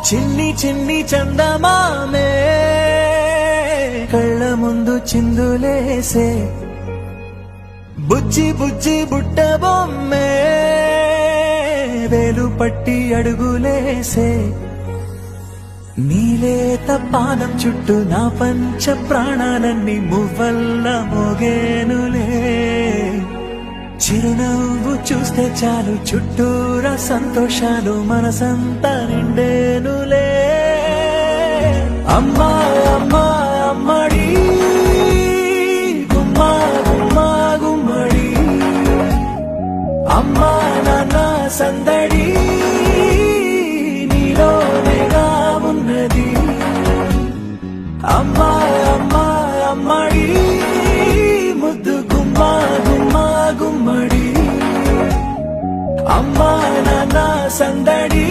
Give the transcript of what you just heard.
చిన్ని చిన్ని చందమామే కళ్ళ ముందు చిందులేసే బుజ్జి బుజ్జి బుట్ట బొమ్మే వేలు పట్టి అడుగులేసే నీలేత పాదం చుట్టూ నా పంచ ప్రాణాలన్నీ మువ్వల్ల మోగేనులే చిరునవ్వు చూస్తే చాలు చుట్టూరా సంతోషాలు మనసంతా నిండేనులే అమ్మా అమ్మా అమ్మడి గుమ్మా గుమ్మా గుమ్మడి అమ్మా నాన్న సందడి నీలోనేగా ఉన్నది అమ్మా అమ్మా అమ్మడి ముద్దు గుమ్మా గుమ్మా గుమ్మడి అమ్మా నాన్న సందడి